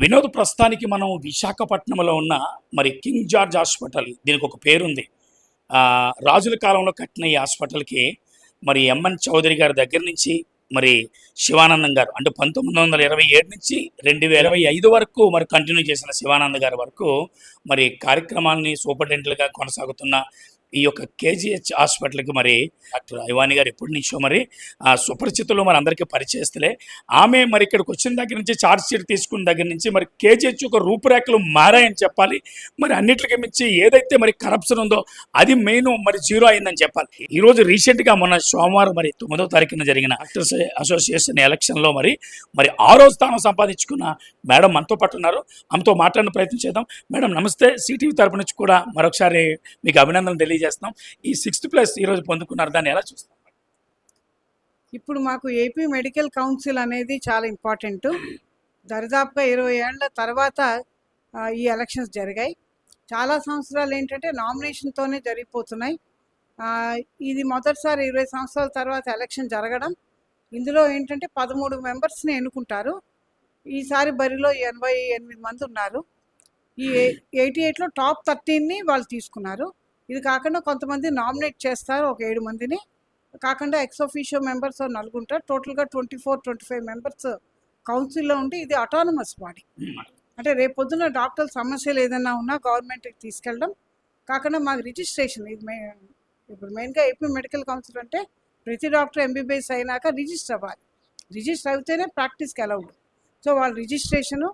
వినోద్, ప్రస్తుతానికి మనం విశాఖపట్నంలో ఉన్న మరి కింగ్ జార్జ్ హాస్పిటల్, దీనికి ఒక పేరుంది. రాజుల కాలంలో కట్టిన ఈ హాస్పిటల్కి మరి ఎంఎన్ చౌదరి గారి దగ్గర నుంచి మరి శివానందం గారు, అంటే 1927 నుంచి 2025 వరకు మరి కంటిన్యూ చేసిన శివానంద గారి వరకు మరి కార్యక్రమాలని సూపరింటెండెంట్గా కొనసాగుతున్న ఈ యొక్క కేజీహెచ్ హాస్పిటల్కి మరి డాక్టర్ ఐవాని గారు ఎప్పటి నుంచో మరి సుపరిచితులు, మరి అందరికీ పరిచయస్తులే. ఆమె మరి ఇక్కడికి వచ్చిన దగ్గర నుంచి, ఛార్జ్ షీట్ తీసుకున్న దగ్గర నుంచి మరి కేజీహెచ్ ఒక రూపురేఖలు మారాయని చెప్పాలి. మరి అన్నిటికీ మించి ఏదైతే మరి కరప్షన్ ఉందో అది మెయిన్ మరి జీరో అయిందని చెప్పాలి. ఈరోజు రీసెంట్గా మొన్న సోమవారం మరి 9వ తారీఖున జరిగిన డాక్టర్స్ అసోసియేషన్ ఎలక్షన్లో మరి 6వ స్థానం సంపాదించుకున్న మేడం మనతో పాటు ఉన్నారు. ఆమెతో మాట్లాడిన ప్రయత్నం చేద్దాం. మేడం నమస్తే. సిటీవీ తరపు నుంచి కూడా మరొకసారి మీకు అభినందనలు తెలియజేస్తున్నాం. ఈ 6th ప్లేస్ ఈరోజు పొందుకున్నారు, దాన్ని ఎలా చూస్తాం? ఇప్పుడు మాకు ఏపీ మెడికల్ కౌన్సిల్ అనేది చాలా ఇంపార్టెంట్. దరిదాపుగా 20 ఏళ్ల తర్వాత ఈ ఎలక్షన్స్ జరిగాయి. చాలా సంవత్సరాలు ఏంటంటే నామినేషన్తోనే జరిగిపోతున్నాయి. ఇది మొదటిసారి 20 సంవత్సరాల తర్వాత ఎలక్షన్ జరగడం. ఇందులో ఏంటంటే 13 మెంబర్స్ని ఎన్నుకుంటారు. ఈసారి బరిలో 88 మంది ఉన్నారు. ఈ 88లో టాప్ 13ని వాళ్ళు తీసుకున్నారు. ఇది కాకుండా కొంతమంది నామినేట్ చేస్తారు, ఒక 7 మందిని. కాకుండా ఎక్స్-అఫీషియో మెంబర్స్ నలుగుంటారు. టోటల్గా 24-25 మెంబర్స్ కౌన్సిల్లో ఉండి, ఇది అటానమస్ బాడీ. అంటే రేపు పొద్దున్న డాక్టర్ సమస్యలు ఏదైనా ఉన్నా గవర్నమెంట్కి తీసుకెళ్ళడం. కాకుండా మాకు రిజిస్ట్రేషన్, ఇది ఇప్పుడు మెయిన్గా ఏపీ మెడికల్ కౌన్సిల్ అంటే ప్రతి డాక్టర్ ఎంబీబీఎస్ అయినాక రిజిస్టర్ అవ్వాలి. రిజిస్టర్ అయితేనే ప్రాక్టీస్కి అలౌడ్. సో వాళ్ళు రిజిస్ట్రేషన్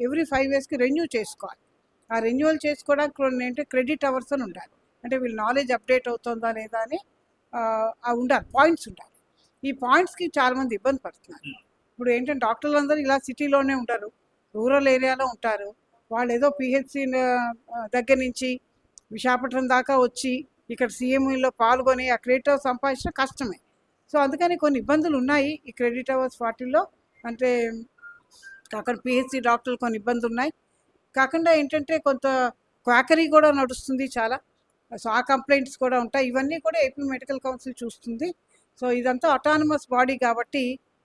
ఎవ్రీ 5 yearsకి రెన్యూ చేసుకోవాలి. ఆ రెన్యువల్ చేసుకోవడానికి కొన్ని ఏంటంటే క్రెడిట్ అవర్స్ అని ఉండాలి. అంటే వీళ్ళ నాలెడ్జ్ అప్డేట్ అవుతుందా లేదా అని ఉండాలి, పాయింట్స్ ఉండాలి. ఈ పాయింట్స్కి చాలామంది ఇబ్బంది పడుతున్నారు. ఇప్పుడు ఏంటంటే డాక్టర్లు అందరూ ఇలా సిటీలోనే ఉంటారు, రూరల్ ఏరియాలో ఉంటారు. వాళ్ళు ఏదో పిహెచ్సి దగ్గర నుంచి విశాఖపట్నం దాకా వచ్చి ఇక్కడ సిఎంఈలో పాల్గొని ఆ క్రెడిట్ అవర్స్ సంపాదించడం కష్టమే. సో అందుకని కొన్ని ఇబ్బందులు ఉన్నాయి ఈ క్రెడిట్ అవర్స్ వాటిల్లో. అంటే అక్కడ పిహెచ్సి డాక్టర్లు కొన్ని ఇబ్బందులు ఉన్నాయి. కాకుండా ఏంటంటే కొంత క్వాకరీ కూడా నడుస్తుంది చాలా. సో ఆ కంప్లైంట్స్ కూడా ఉంటాయి. ఇవన్నీ కూడా ఏపీ మెడికల్ కౌన్సిల్ చూస్తుంది. సో ఇదంతా అటానమస్ బాడీ కాబట్టి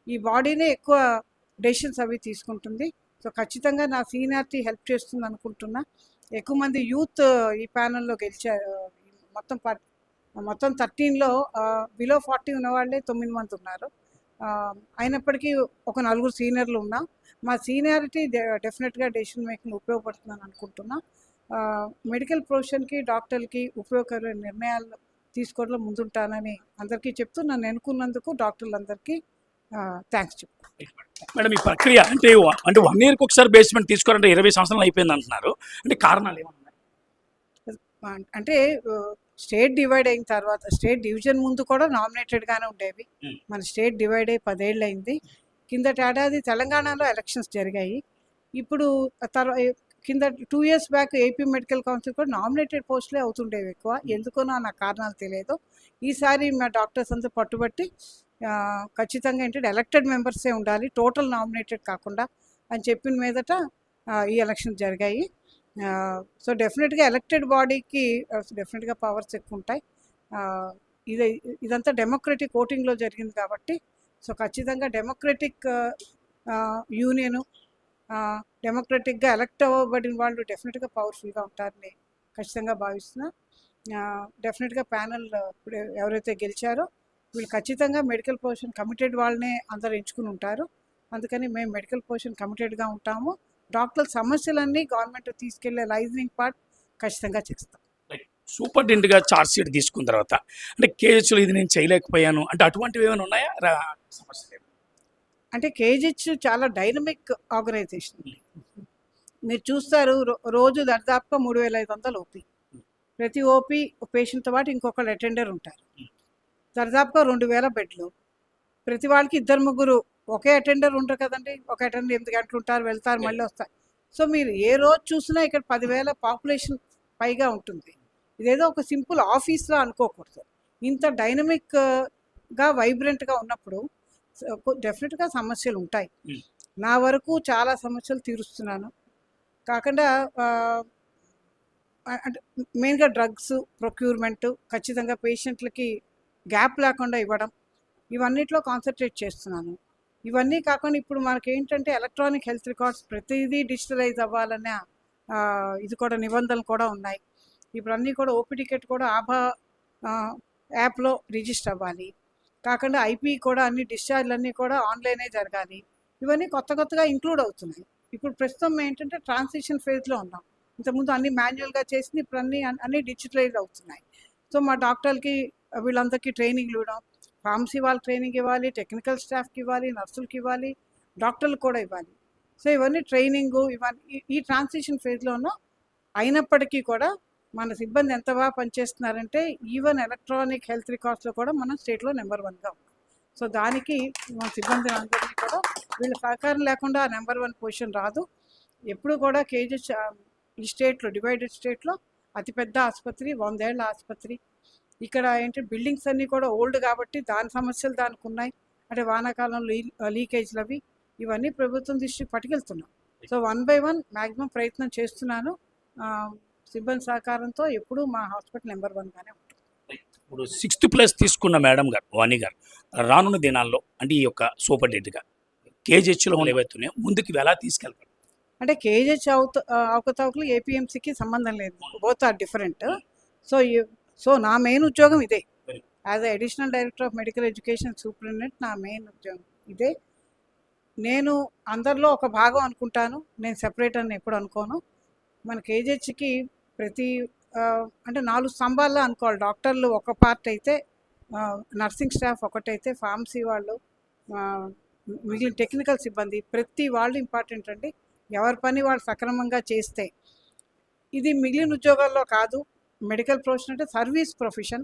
ఈ బాడీనే ఎక్కువ డెసిషన్స్ అవి తీసుకుంటుంది. సో ఖచ్చితంగా నా సీనియారిటీ హెల్ప్ చేస్తుంది అనుకుంటున్నా. ఎక్కువ మంది యూత్ ఈ ప్యానల్లో గెలిచారు. మొత్తం 13లో బిలో 40 ఉన్న వాళ్ళే 9 మంది ఉన్నారు. అయినప్పటికీ ఒక 4 సీనియర్లు ఉన్నాం. మా సీనియారిటీ డెఫినెట్గా డెసిషన్ మేకింగ్ ఉపయోగపడుతుందని అనుకుంటున్నా. మెడికల్ ప్రొఫెషన్కి, డాక్టర్లకి ఉపయోగకరమైన నిర్ణయాలు తీసుకోవడంలో ముందుంటానని అందరికీ చెప్తూ, నన్ను ఎన్నుకున్నందుకు డాక్టర్లందరికీ థ్యాంక్స్ చెప్తాను. మేడం ఈ ప్రక్రియ అంటే 1 yearకి ఒకసారి బేస్మెంట్ తీసుకోవాలంటే 20 సంవత్సరాలు అయిపోయింది అంటున్నారు. అంటే కారణాలు ఏమన్నా? అంటే స్టేట్ డివైడ్ అయిన తర్వాత, స్టేట్ డివిజన్ ముందు కూడా నామినేటెడ్గానే ఉండేవి. మన స్టేట్ డివైడ్ అయ్యి 10 ఏళ్ళు అయింది. కిందటి ఏడాది తెలంగాణలో ఎలక్షన్స్ జరిగాయి. ఇప్పుడు కింద 2 years back AP medical council కూడా నామినేటెడ్ పోస్టులే అవుతుండేవి ఎక్కువ. ఎందుకనో నాకు కారణాలు తెలియదు. ఈసారి మా డాక్టర్స్ అంతా పట్టుబట్టి ఖచ్చితంగా ఏంటంటే ఎలక్టెడ్ మెంబర్సే ఉండాలి, టోటల్ నామినేటెడ్ కాకుండా అని చెప్పిన మీదట ఈ ఎలక్షన్ జరిగాయి. సో డెఫినెట్గా ఎలక్టెడ్ బాడీకి డెఫినెట్గా పవర్స్ ఎక్కువ ఉంటాయి. ఇదంతా డెమోక్రటిక్ ఓటింగ్లో జరిగింది కాబట్టి సో ఖచ్చితంగా డెమోక్రటిక్ యూనియను, డెమోక్రటిక్గా ఎలక్ట్ అవ్వబడిన వాళ్ళు డెఫినెట్గా పవర్ఫుల్గా ఉంటారని ఖచ్చితంగా భావిస్తున్నా. డెఫినెట్గా ప్యానల్ ఇప్పుడు ఎవరైతే గెలిచారో వీళ్ళు ఖచ్చితంగా మెడికల్ ప్రొఫెషన్ కమిటెడ్ వాళ్ళనే అందరూ ఎంచుకుని ఉంటారు. అందుకని మేము మెడికల్ ప్రొఫెషన్ కమిటెడ్గా ఉంటాము. డాక్టర్ సమస్యలన్నీ గవర్నమెంట్ తీసుకెళ్లే లైజనింగ్ పార్ట్ ఖచ్చితంగా చేస్తాం. సూపరింటెండెంట్గా ఛార్జ్ షీట్ తీసుకున్న తర్వాత అంటే కేజీహెచ్లో ఇది నేను చేయలేకపోయాను అంటే అటువంటివి ఏమైనా ఉన్నాయా సమస్యలు? అంటే కేజీహెచ్ చాలా డైనమిక్ ఆర్గనైజేషన్. మీరు చూస్తారు రోజు దాదాపుగా 3500 ఓపీ. ప్రతి ఓపీ పేషెంట్తో పాటు ఇంకొకరు అటెండర్ ఉంటారు. దాదాపుగా 2000 బెడ్లు. ప్రతి వాళ్ళకి 2-3 ఒకే అటెండర్ ఉంటారు కదండి. ఒక అటెండర్ 8 గంటలు ఉంటారు, వెళ్తారు, మళ్ళీ వస్తారు. సో మీరు ఏ రోజు చూసినా ఇక్కడ 10,000 పాపులేషన్ పైగా ఉంటుంది. ఇదేదో ఒక సింపుల్ ఆఫీస్లో అనుకోకూడదు. ఇంత డైనమిక్గా వైబ్రెంట్గా ఉన్నప్పుడు డెఫినెట్గా సమస్యలు ఉంటాయి. నా వరకు చాలా సమస్యలు తీరుస్తున్నాను. కాకుండా అంటే మెయిన్గా డ్రగ్స్ ప్రొక్యూర్మెంట్, ఖచ్చితంగా పేషెంట్లకి గ్యాప్ లేకుండా ఇవ్వడం, ఇవన్నిట్లో కాన్సన్ట్రేట్ చేస్తున్నాను. ఇవన్నీ కాకుండా ఇప్పుడు మనకేంటంటే ఎలక్ట్రానిక్ హెల్త్ రికార్డ్స్ ప్రతిదీ డిజిటలైజ్ అవ్వాలనే ఇది కూడా నిబంధనలు కూడా ఉన్నాయి. ఇప్పుడు అన్నీ కూడా ఓపీ టికెట్ కూడా ఆభా యాప్లో రిజిస్టర్ అవ్వాలి. కాకుండా ఐపీ కూడా అన్ని డిశ్చార్జ్లు అన్నీ కూడా ఆన్లైనే జరగాలి. ఇవన్నీ కొత్తగా ఇంక్లూడ్ అవుతున్నాయి. ఇప్పుడు ప్రస్తుతం ఏంటంటే ట్రాన్సిషన్ ఫేజ్లో ఉన్నాం. ఇంతకుముందు అన్ని మాన్యువల్గా చేసింది, ఇప్పుడు అన్నీ డిజిటలైజ్ అవుతున్నాయి. సో మా డాక్టర్లకి వీళ్ళందరికీ ట్రైనింగ్ ఇవ్వడం, ఫార్మసీ వాళ్ళకి ట్రైనింగ్ ఇవ్వాలి, టెక్నికల్ స్టాఫ్కి ఇవ్వాలి, నర్సులకి ఇవ్వాలి, డాక్టర్లకు కూడా ఇవ్వాలి. సో ఇవన్నీ ట్రైనింగు ఇవన్నీ ఈ ట్రాన్సిషన్ ఫేజ్లో ఉన్నాం. అయినప్పటికీ కూడా మన సిబ్బంది ఎంత బాగా పనిచేస్తున్నారంటే ఈవెన్ ఎలక్ట్రానిక్ హెల్త్ రికార్డ్స్లో కూడా మనం స్టేట్లో నెంబర్ 1గా ఉన్నాం. సో దానికి మన సిబ్బంది అందరినీ కూడా వీళ్ళ సహకారం లేకుండా నెంబర్ 1 పొజిషన్ రాదు. ఎప్పుడు కూడా కేజెస్ ఈ స్టేట్లో డివైడెడ్ స్టేట్లో అతిపెద్ద ఆసుపత్రి, 100 ఏళ్ల ఆసుపత్రి. ఇక్కడ ఏంటి బిల్డింగ్స్ అన్నీ కూడా ఓల్డ్ కాబట్టి దాని సమస్యలు దానికి ఉన్నాయి. అంటే వానాకాలంలో లీకేజ్లు అవి ఇవన్నీ ప్రభుత్వం దృష్టికి పట్టుకెళ్తున్నాం. సో 1 by 1 మ్యాక్సిమం ప్రయత్నం చేస్తున్నాను. సిబ్బంది సహకారంతో ఎప్పుడూ మా హాస్పిటల్ నెంబర్ 1గానే ఉంటుంది. ఇప్పుడు 6th ప్లేస్ తీసుకున్న మేడం గారు వాణి గారు రానున్న దినాల్లో అంటే ఈ యొక్క సూపరింటెండెంట్గా కేజీహెచ్లో ఏవైతున్నాయో ముందుకు ఎలా తీసుకెళ్తారు? అంటే కేజీహెచ్ అవకతవకలు ఏపీఎంసీకి సంబంధం లేదు, బోత్ ఆర్ డిఫరెంట్. సో నా మెయిన్ ఉద్యోగం ఇదే. As additional director of medical education superintendent నా మెయిన్ ఉద్యోగం ఇదే. నేను అందరిలో ఒక భాగం అనుకుంటాను, నేను సెపరేట్ అని ఎప్పుడు అనుకోను. మన కేజీహెచ్కి ప్రతి అంటే 4 స్తంభాల్లో అనుకోవాలి. డాక్టర్లు ఒక పార్ట్ అయితే, నర్సింగ్ స్టాఫ్ ఒకటైతే, ఫార్మసీ వాళ్ళు, మిగిలిన టెక్నికల్ సిబ్బంది ప్రతి వాళ్ళు ఇంపార్టెంట్ అండి. ఎవరి పని వాళ్ళు సక్రమంగా చేస్తే, ఇది మిగిలిన ఉద్యోగాల్లో కాదు. మెడికల్ ప్రొఫెషన్ అంటే సర్వీస్ ప్రొఫెషన్.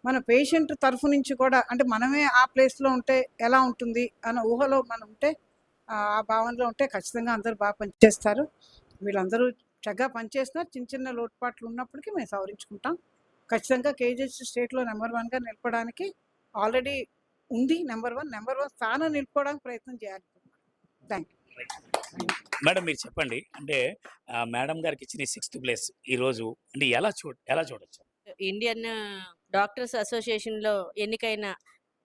మన పేషెంట్ తరఫు నుంచి కూడా అంటే మనమే ఆ ప్లేస్లో ఉంటే ఎలా ఉంటుంది అన్న ఊహలో మనం ఉంటే, ఆ భావనలో ఉంటే ఖచ్చితంగా అందరూ బాగా పనిచేస్తారు. వీళ్ళందరూ చక్కగా పనిచేస్తున్నారు. చిన్న లోటుపాట్లు ఉన్నప్పటికీ మేము సవరించుకుంటాం. ఖచ్చితంగా కేజీహెచ్ స్టేట్లో నెంబర్ 1గా నిలపడానికి ఆల్రెడీ ఉంది. నెంబర్ 1 స్థానం నిలుపుకోవడానికి ప్రయత్నం చేయాలి. Thank you. మేడం మీరు చెప్పండి, అంటే మేడం గారికి ఇచ్చిన 6th ప్లేస్ ఈరోజు అంటే ఎలా చూడొచ్చు? ఇండియన్ డాక్టర్స్ అసోసియేషన్‌లో ఎన్నికైన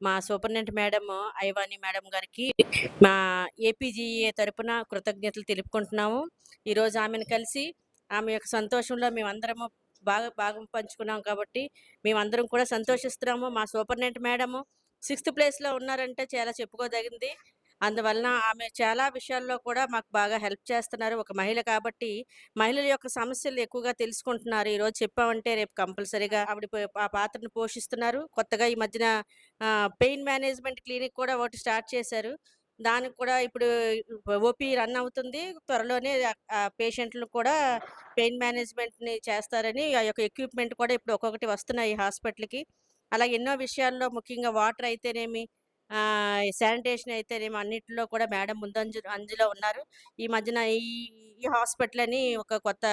మా సూపరింటెండెంట్ మేడం ఐవాని మేడం గారికి మా ఏపీజీఏ తరపున కృతజ్ఞతలు తెలుపుకుంటున్నాము. ఈరోజు ఆమెను కలిసి ఆమె యొక్క సంతోషంలో మేమందరము భాగం పంచుకున్నాం కాబట్టి మేమందరం కూడా సంతోషిస్తున్నాము. మా సూపరింటెండెంట్ మేడము 6th ప్లేస్‌లో ఉన్నారంటే చాలా చెప్పుకోదగింది. అందువలన ఆమె చాలా విషయాల్లో కూడా మాకు బాగా హెల్ప్ చేస్తున్నారు. ఒక మహిళ కాబట్టి మహిళల యొక్క సమస్యలు ఎక్కువగా తెలుసుకుంటున్నారు. ఈరోజు చెప్పామంటే రేపు కంపల్సరీగా ఆవిడ ఆ పాత్రను పోషిస్తున్నారు. కొత్తగా ఈ మధ్యన పెయిన్ మేనేజ్మెంట్ క్లినిక్ కూడా ఒకటి స్టార్ట్ చేశారు. దానికి కూడా ఇప్పుడు ఓపీ రన్ అవుతుంది. త్వరలోనే పేషెంట్‌లు కూడా పెయిన్ మేనేజ్మెంట్‌ని చేస్తారని ఆ యొక్క ఎక్విప్‌మెంట్ కూడా ఇప్పుడు ఒక్కొక్కటి వస్తున్నాయి ఈ హాస్పిటల్‌కి. అలాగే ఎన్నో విషయాల్లో ముఖ్యంగా వాటర్ అయితేనేమి, శానిటేషన్ అయితేనేమి అన్నిటిలో కూడా మేడం అంజులో ఉన్నారు. ఈ మధ్యన ఈ ఈ హాస్పిటల్ అని ఒక కొత్త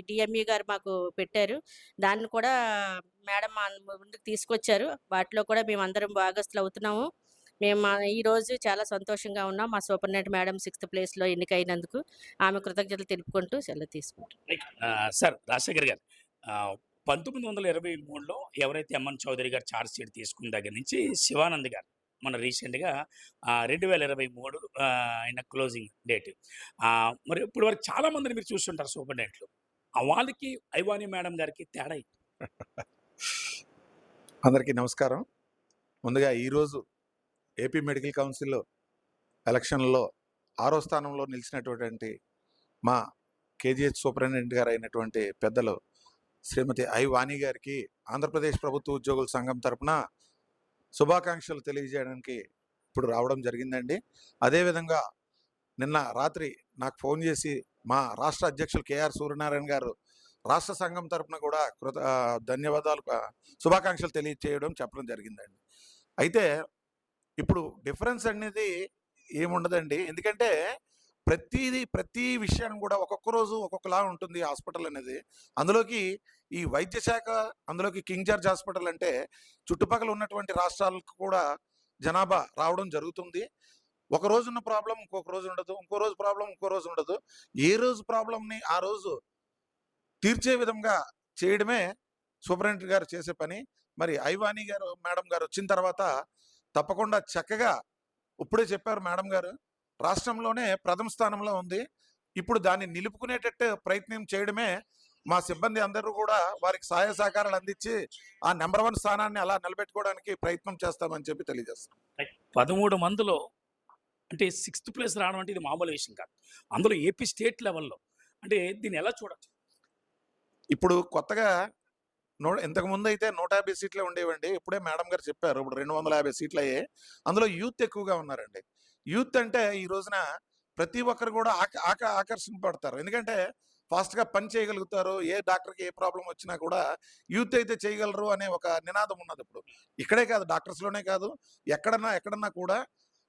డిఎంఈ గారు మాకు పెట్టారు. దాన్ని కూడా మేడం ముందుకు తీసుకొచ్చారు. వాటిలో కూడా మేమందరం భాగస్తులవుతున్నాము. ఈరోజు చాలా సంతోషంగా ఉన్నాం. మా సూపరింటెండెంట్ మేడం 6th ప్లేస్‌లో ఎన్నికైనందుకు ఆమె కృతజ్ఞతలు తెలుపుకుంటూ సెలవు తీసుకుంటాం. సార్ రాజశేఖర్ గారు, 1923లో ఎవరైతే ఎంఎన్ చౌదరి గారు ఛార్జ్ షీట్ తీసుకున్న దగ్గర నుంచి శివానంద్ గారు మన రీసెంట్‌గా 2023 ఆయన క్లోజింగ్ డేట్. మరి ఇప్పటి వరకు చాలా మందిని మీరు చూస్తుంటారు సూపరింటెండెంట్లు. వాళ్ళకి ఐవాని మేడం గారికి తేడా ఏంటి? అందరికీ నమస్కారం. ముందుగా ఈరోజు ఏపీ మెడికల్ కౌన్సిల్ ఎలక్షన్లో 6వ స్థానంలో నిలిచినటువంటి మా కేజీహెచ్ సూపరింటెండెంట్ గారు అయినటువంటి పెద్దలు శ్రీమతి ఐ వాణి గారికి ఆంధ్రప్రదేశ్ ప్రభుత్వ ఉద్యోగుల సంఘం తరపున శుభాకాంక్షలు తెలియజేయడానికి ఇప్పుడు రావడం జరిగిందండి. అదేవిధంగా నిన్న రాత్రి నాకు ఫోన్ చేసి మా రాష్ట్ర అధ్యక్షులు కేఆర్ సూర్యనారాయణ గారు రాష్ట్ర సంఘం తరపున కూడా ధన్యవాదాలు, శుభాకాంక్షలు తెలియజేయడం చెప్పడం జరిగిందండి. అయితే ఇప్పుడు డిఫరెన్స్ అనేది ఏముండదండి. ఎందుకంటే ప్రతి విషయాన్ని కూడా ఒక్కొక్క రోజు ఒక్కొక్కలా ఉంటుంది హాస్పిటల్ అనేది. అందులోకి ఈ వైద్య శాఖ, అందులోకి కింగ్ జార్జ్ హాస్పిటల్ అంటే చుట్టుపక్కల ఉన్నటువంటి రాష్ట్రాలకు కూడా జనాభా రావడం జరుగుతుంది. ఒక రోజు ఉన్న ప్రాబ్లం ఇంకొక రోజు ఉండదు, ఇంకో రోజు ప్రాబ్లం ఇంకో రోజు ఉండదు. ఏ రోజు ప్రాబ్లంని ఆ రోజు తీర్చే విధంగా చేయడమే సూపరింటెండెంట్ గారు చేసే పని. మరి ఐవాని గారు మేడం గారు వచ్చిన తర్వాత తప్పకుండా చక్కగా ఇప్పుడే చెప్పారు మేడం గారు, రాష్ట్రంలోనే ప్రథమ స్థానంలో ఉంది. ఇప్పుడు దాన్ని నిలుపుకునేటట్టు ప్రయత్నం చేయడమే మా సిబ్బంది అందరూ కూడా వారికి సహాయ సహకారాలు అందించి ఆ నెంబర్ 1 స్థానాన్ని అలా నిలబెట్టుకోవడానికి ప్రయత్నం చేస్తామని చెప్పి తెలియజేస్తాం. 13 మందిలో అంటే 6th ప్లేస్ రావడం అంటే ఇది మామూలు విషయం కాదు. అందులో ఏపీ స్టేట్ లెవెల్‌లో. అంటే దీన్ని ఎలా చూడొచ్చు? ఇప్పుడు కొత్తగా ఇంతకు ముందు అయితే 150 సీట్లే ఉండేవండి. ఇప్పుడే మేడం గారు చెప్పారు, ఇప్పుడు 250 సీట్లు అయ్యాయి. అందులో యూత్ ఎక్కువగా ఉన్నారండి. యూత్ అంటే ఈ రోజున ప్రతి ఒక్కరు కూడా ఆకర్షింపబడతారు. ఎందుకంటే ఫాస్ట్గా పని చేయగలుగుతారు. ఏ డాక్టర్కి ఏ ప్రాబ్లం వచ్చినా కూడా యూత్ అయితే చేయగలరు అనే ఒక నినాదం ఉన్నది. ఇప్పుడు ఇక్కడే కాదు, డాక్టర్స్లోనే కాదు, ఎక్కడన్నా కూడా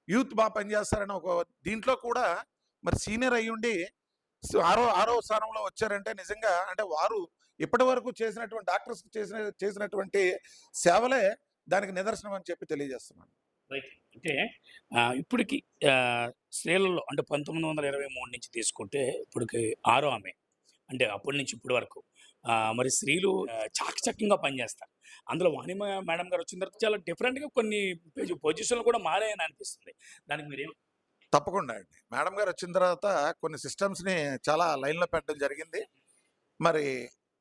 యూత్ బాగా పనిచేస్తారని ఒక దీంట్లో కూడా మరి సీనియర్ అయ్యుండి ఆరో స్థానంలో వచ్చారంటే నిజంగా అంటే వారు ఇప్పటి వరకు చేసినటువంటి డాక్టర్స్ చేసినటువంటి సేవలే దానికి నిదర్శనం అని చెప్పి తెలియజేస్తున్నాను. రైట్. అంటే ఇప్పటికి స్త్రీలలో అంటే 1923 నుంచి తీసుకుంటే ఇప్పటికి ఆరో ఆమె. అంటే అప్పటి నుంచి ఇప్పటి వరకు మరి స్త్రీలు చాకచక్యంగా పనిచేస్తారు. అందులో వాణి మేడం గారు వచ్చిన తర్వాత చాలా డిఫరెంట్‌గా కొన్ని పొజిషన్‌లు కూడా మారాయని అనిపిస్తుంది. దానికి మీరేం తప్పకుండా అండి. మేడం గారు వచ్చిన తర్వాత కొన్ని సిస్టమ్స్‌ని చాలా లైన్‌లో పెట్టడం జరిగింది. మరి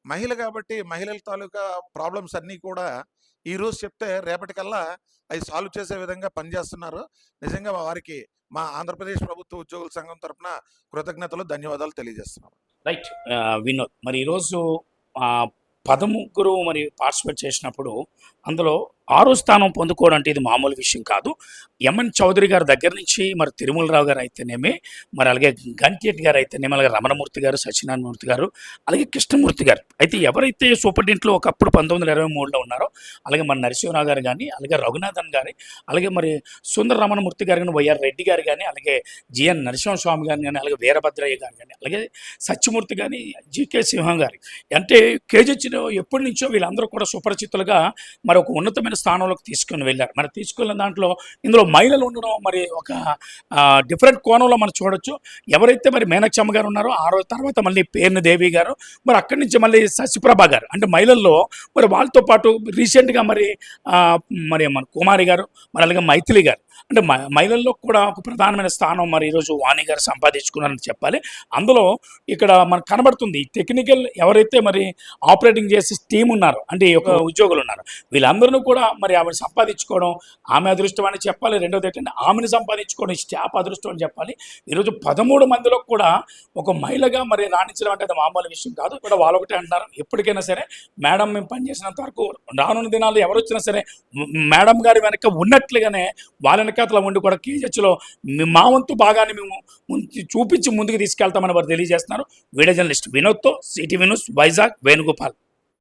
మహిళ కాబట్టి మహిళల తాలూకా ప్రాబ్లమ్స్ అన్నీ కూడా ఈరోజు చెప్తే రేపటికల్లా అవి సాల్వ్ చేసే విధంగా పనిచేస్తున్నారు. నిజంగా వారికి మా ఆంధ్రప్రదేశ్ ప్రభుత్వ ఉద్యోగుల సంఘం తరపున కృతజ్ఞతలు, ధన్యవాదాలు తెలియజేస్తున్నాం. రైట్. వినోద్, మరి ఈరోజు 13 మరి పార్టిసిపేట్ చేసినప్పుడు అందులో 6వ స్థానం పొందుకోవడం అంటే ఇది మామూలు విషయం కాదు. ఎంఎన్ చౌదరి గారి దగ్గర నుంచి మరి తిరుమలరావు గారు అయితేనేమి, మరి అలాగే గంటిరెడ్డి గారు అయితేనేమి, అలాగే రమణమూర్తి గారు, సత్యనారాయణమూర్తి గారు, అలాగే కృష్ణమూర్తి గారు. అయితే ఎవరైతే సూపరింటెండెంట్లో ఒకప్పుడు 1923లో ఉన్నారో అలాగే మన నరసింహరావు గారు కానీ, అలాగే రఘునాథన్ గారి, అలాగే మరి సుందర రమణమూర్తి గారు కానీ, వైఆర్ రెడ్డి గారు కానీ, అలాగే జిఎన్ నరసింహస్వామి గారు కానీ, అలాగే వీరభద్రయ్య గారు కానీ, అలాగే సత్యమూర్తి కానీ, జీకే సింహం గారు, అంటే కేజీహెచ్లో ఎప్పటి నుంచో వీళ్ళందరూ కూడా సుపరిచితులుగా మరి ఒక ఉన్నతమైన స్థానంలోకి తీసుకుని వెళ్ళారు. మరి తీసుకున్న దాంట్లో ఇందులో మహిళలు ఉండడం మరి ఒక డిఫరెంట్ కోణంలో మనం చూడొచ్చు. ఎవరైతే మరి మీనాక్షమ్మ గారు ఉన్నారో తర్వాత మళ్ళీ పేర్ని దేవి గారు, మరి అక్కడి నుంచి మళ్ళీ శశిప్రభ గారు, అంటే మహిళల్లో మరి వాళ్ళతో పాటు రీసెంట్గా మరి మన కుమారి గారు, మరి అలాగే మైథిలి గారు, అంటే మహిళల్లో కూడా ఒక ప్రధానమైన స్థానం మరి ఈరోజు వాణి గారు సంపాదించుకున్నారని చెప్పాలి. అందులో ఇక్కడ మనకు కనబడుతుంది టెక్నికల్ ఎవరైతే మరి ఆపరేటింగ్ చేసే టీం ఉన్నారో, అంటే ఒక ఉద్యోగులు ఉన్నారు, వీళ్ళందరూ కూడా మరి ఆవిడ సంపాదించుకోవడం ఆమె అదృష్టం అని చెప్పాలి. రెండోది ఏంటంటే ఆమెను సంపాదించుకోవడం స్టాఫ్ అదృష్టం అని చెప్పాలి. ఈరోజు 13 మందిలో కూడా ఒక మహిళగా మరి రాణించడం అంటే అది మామూలు విషయం కాదు. ఇక్కడ వాళ్ళు ఒకటే అంటారు, ఎప్పటికైనా సరే మేడం మేము పనిచేసినంత వరకు రానున్న దినాల్లో ఎవరు వచ్చినా సరే మేడం గారి వెనక ఉన్నట్లుగానే వాళ్ళ వెనకాతల ఉండి కూడా కేజీహెచ్లో మా వంతు భాగాన్ని మేము చూపించి ముందుకు తీసుకెళ్తామని వారు తెలియజేస్తున్నారు. వీడియో జర్నలిస్ట్ వినోద్తో సిటీ న్యూస్ వైజాగ్ వేణుగోపాల్.